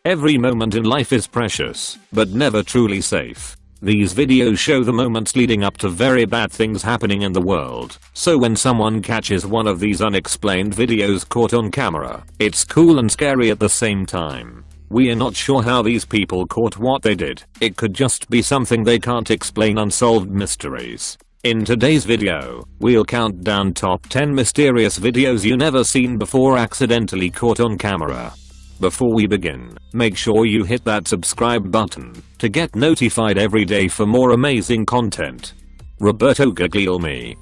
Every moment in life is precious, but never truly safe. These videos show the moments leading up to very bad things happening in the world, so when someone catches one of these unexplained videos caught on camera, it's cool and scary at the same time. We are not sure how these people caught what they did. It could just be something they can't explain, unsolved mysteries. In today's video, we'll count down top 10 mysterious videos you never seen before accidentally caught on camera. Before we begin, make sure you hit that subscribe button to get notified every day for more amazing content. Roberto Guglielmi,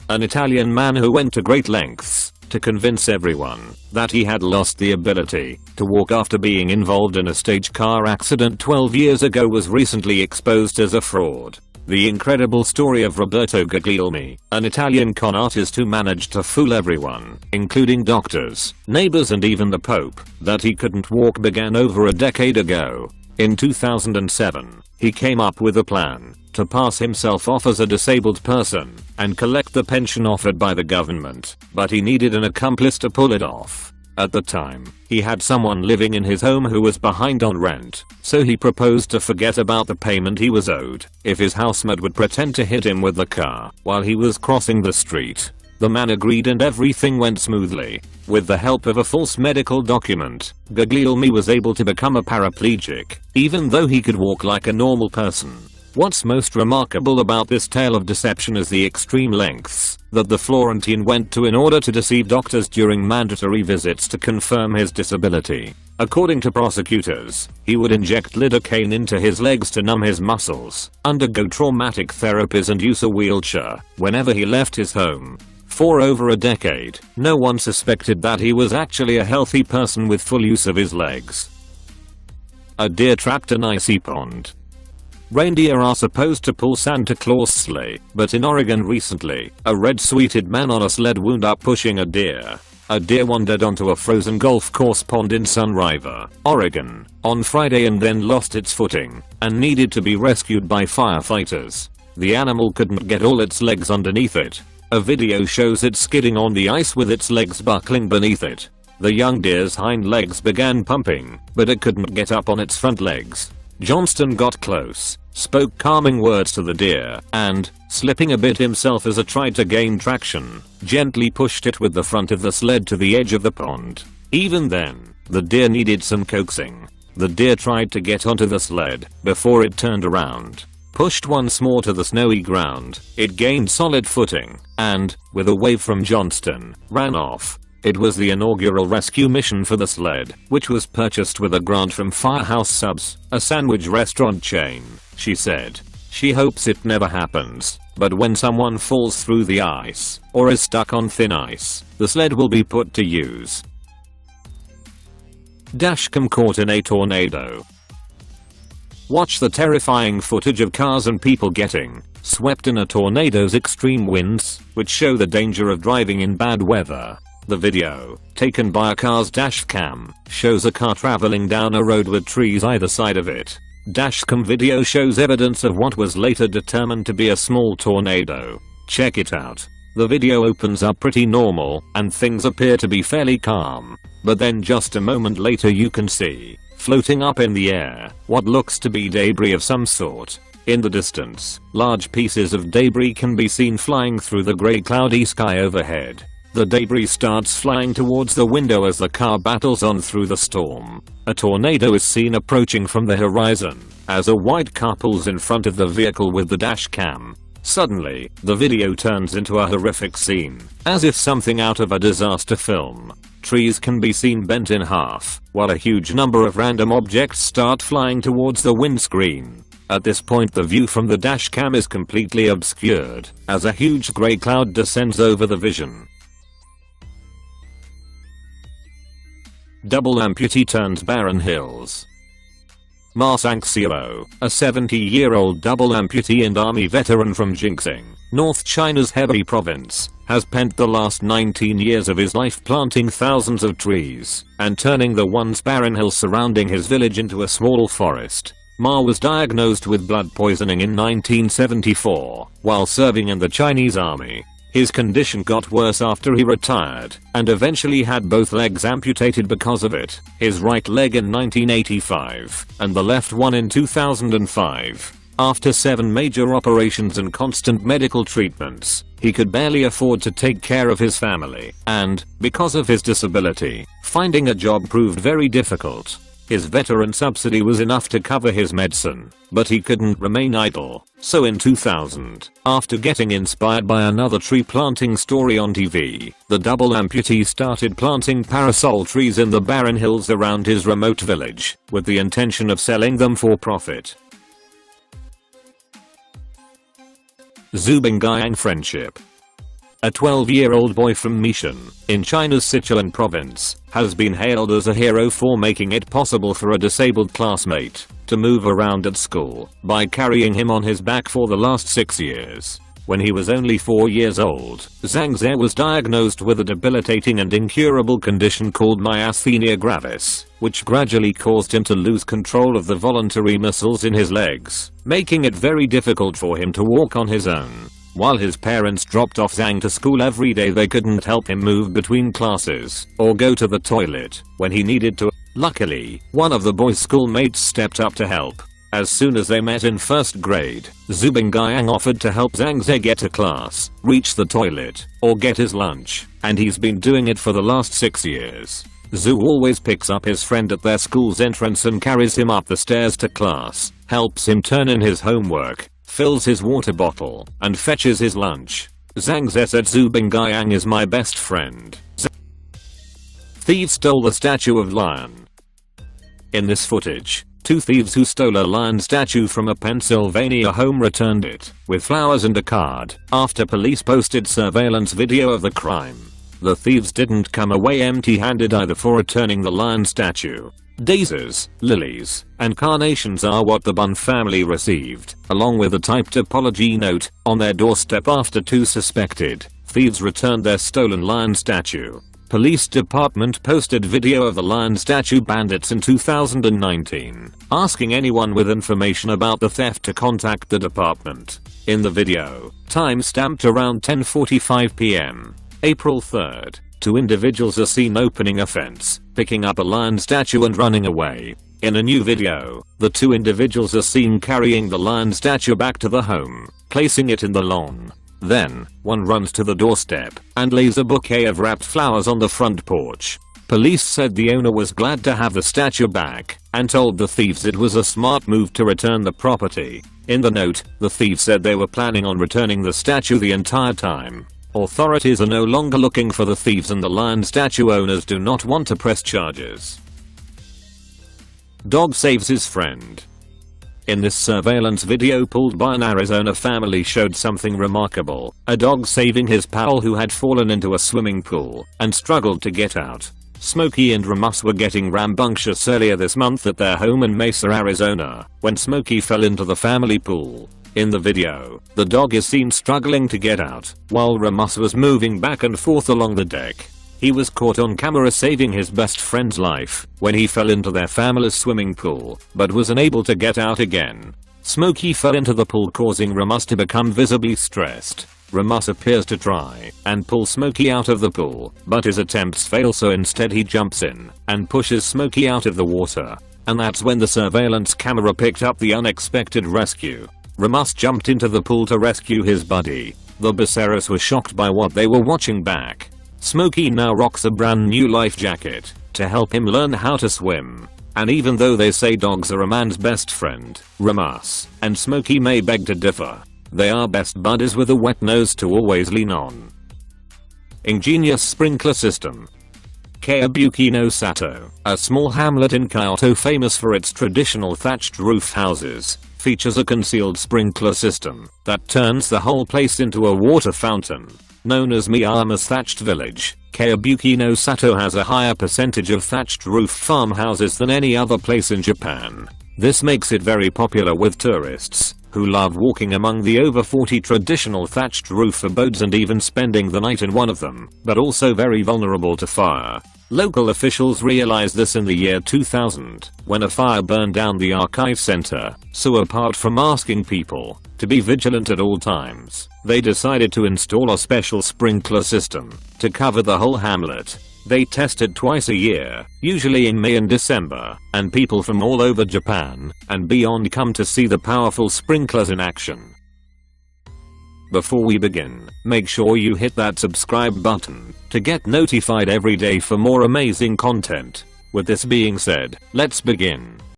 an Italian man who went to great lengths to convince everyone that he had lost the ability to walk after being involved in a staged car accident 12 years ago, was recently exposed as a fraud. The incredible story of Roberto Guglielmi, an Italian con artist who managed to fool everyone, including doctors, neighbors and even the Pope, that he couldn't walk, began over a decade ago. In 2007, he came up with a plan to pass himself off as a disabled person and collect the pension offered by the government, but he needed an accomplice to pull it off. At the time, he had someone living in his home who was behind on rent, so he proposed to forget about the payment he was owed if his housemate would pretend to hit him with the car while he was crossing the street. The man agreed and everything went smoothly. With the help of a false medical document, Guglielmi was able to become a paraplegic, even though he could walk like a normal person. What's most remarkable about this tale of deception is the extreme lengths that the Florentine went to in order to deceive doctors during mandatory visits to confirm his disability. According to prosecutors, he would inject lidocaine into his legs to numb his muscles, undergo traumatic therapies and use a wheelchair whenever he left his home. For over a decade, no one suspected that he was actually a healthy person with full use of his legs. A deer trapped in icy pond. Reindeer are supposed to pull Santa Claus sleigh, but in Oregon recently, a red-suited man on a sled wound up pushing a deer. A deer wandered onto a frozen golf course pond in Sun River, Oregon, on Friday and then lost its footing and needed to be rescued by firefighters. The animal couldn't get all its legs underneath it. A video shows it skidding on the ice with its legs buckling beneath it. The young deer's hind legs began pumping, but it couldn't get up on its front legs. Johnston got close, spoke calming words to the deer, and, slipping a bit himself as it tried to gain traction, gently pushed it with the front of the sled to the edge of the pond. Even then, the deer needed some coaxing. The deer tried to get onto the sled before it turned around. Pushed once more to the snowy ground, it gained solid footing, and, with a wave from Johnston, ran off. It was the inaugural rescue mission for the sled, which was purchased with a grant from Firehouse Subs, a sandwich restaurant chain, she said. She hopes it never happens, but when someone falls through the ice, or is stuck on thin ice, the sled will be put to use. Dashcam caught in a tornado. Watch the terrifying footage of cars and people getting swept in a tornado's extreme winds, which show the danger of driving in bad weather. The video, taken by a car's dashcam, shows a car traveling down a road with trees either side of it. Dashcam video shows evidence of what was later determined to be a small tornado. Check it out. The video opens up pretty normal, and things appear to be fairly calm. But then just a moment later you can see, floating up in the air, what looks to be debris of some sort. In the distance, large pieces of debris can be seen flying through the grey cloudy sky overhead. The debris starts flying towards the window as the car battles on through the storm. A tornado is seen approaching from the horizon, as a white car pulls in front of the vehicle with the dash cam. Suddenly, the video turns into a horrific scene, as if something out of a disaster film. Trees can be seen bent in half, while a huge number of random objects start flying towards the windscreen. At this point the view from the dash cam is completely obscured, as a huge grey cloud descends over the vision. Double amputee turns barren hills. Ma Sang-seo, a 70-year-old double amputee and army veteran from Jingxing, North China's Hebei province, has spent the last 19 years of his life planting thousands of trees and turning the once barren hills surrounding his village into a small forest. Ma was diagnosed with blood poisoning in 1974 while serving in the Chinese army. His condition got worse after he retired, and eventually had both legs amputated because of it, his right leg in 1985, and the left one in 2005. After 7 major operations and constant medical treatments, he could barely afford to take care of his family, and, because of his disability, finding a job proved very difficult. His veteran subsidy was enough to cover his medicine, but he couldn't remain idle. So in 2000, after getting inspired by another tree planting story on TV, the double amputee started planting parasol trees in the barren hills around his remote village, with the intention of selling them for profit. Zhu Bingjiang friendship. A 12-year-old boy from Mishan, in China's Sichuan province, has been hailed as a hero for making it possible for a disabled classmate to move around at school by carrying him on his back for the last 6 years. When he was only 4 years old, Zhang Ze was diagnosed with a debilitating and incurable condition called myasthenia gravis, which gradually caused him to lose control of the voluntary muscles in his legs, making it very difficult for him to walk on his own. While his parents dropped off Zhang to school every day, they couldn't help him move between classes or go to the toilet when he needed to. Luckily, one of the boy's schoolmates stepped up to help. As soon as they met in first grade, Zhu Bingjiang offered to help Zhang Ze get to class, reach the toilet, or get his lunch, and he's been doing it for the last 6 years. Zhu always picks up his friend at their school's entrance and carries him up the stairs to class, helps him turn in his homework, fills his water bottle, and fetches his lunch. Zhang Ze said Zhu Bingjiang is my best friend. Thieves stole the statue of lion. In this footage, 2 thieves who stole a lion statue from a Pennsylvania home returned it, with flowers and a card, after police posted surveillance video of the crime. The thieves didn't come away empty-handed either for returning the lion statue. Daisies, lilies, and carnations are what the Bun family received, along with a typed apology note, on their doorstep after 2 suspected thieves returned their stolen lion statue. Police department posted video of the lion statue bandits in 2019, asking anyone with information about the theft to contact the department. In the video, time stamped around 10:45 p.m. April 3rd, 2 individuals are seen opening a fence, picking up a lion statue and running away. In a new video, the 2 individuals are seen carrying the lion statue back to the home, placing it in the lawn. Then, one runs to the doorstep and lays a bouquet of wrapped flowers on the front porch. Police said the owner was glad to have the statue back and told the thieves it was a smart move to return the property. In the note, the thieves said they were planning on returning the statue the entire time. Authorities are no longer looking for the thieves and the lion statue owners do not want to press charges. Dog saves his friend. In this surveillance video pulled by an Arizona family showed something remarkable, a dog saving his pal who had fallen into a swimming pool and struggled to get out. Smokey and Ramus were getting rambunctious earlier this month at their home in Mesa, Arizona, when Smokey fell into the family pool. In the video, the dog is seen struggling to get out, while Ramus was moving back and forth along the deck. He was caught on camera saving his best friend's life when he fell into their family's swimming pool, but was unable to get out again. Smokey fell into the pool, causing Ramus to become visibly stressed. Ramus appears to try and pull Smokey out of the pool, but his attempts fail, so instead he jumps in and pushes Smokey out of the water. And that's when the surveillance camera picked up the unexpected rescue. Ramus jumped into the pool to rescue his buddy. The Becerras were shocked by what they were watching back. Smokey now rocks a brand new life jacket to help him learn how to swim. And even though they say dogs are a man's best friend, Ramus and Smokey may beg to differ. They are best buddies with a wet nose to always lean on. Ingenious sprinkler system. Kawabuki no Sato, a small hamlet in Kyoto famous for its traditional thatched roof houses, features a concealed sprinkler system that turns the whole place into a water fountain. Known as Miyama's Thatched Village, Kawabuki no Sato has a higher percentage of thatched roof farmhouses than any other place in Japan. This makes it very popular with tourists, who love walking among the over 40 traditional thatched roof abodes and even spending the night in one of them, but also very vulnerable to fire. Local officials realized this in the year 2000 when a fire burned down the archive center, so apart from asking people to be vigilant at all times, they decided to install a special sprinkler system to cover the whole hamlet. They test it twice a year, usually in May and December, and people from all over Japan and beyond come to see the powerful sprinklers in action. Before we begin, make sure you hit that subscribe button to get notified every day for more amazing content. With this being said, let's begin.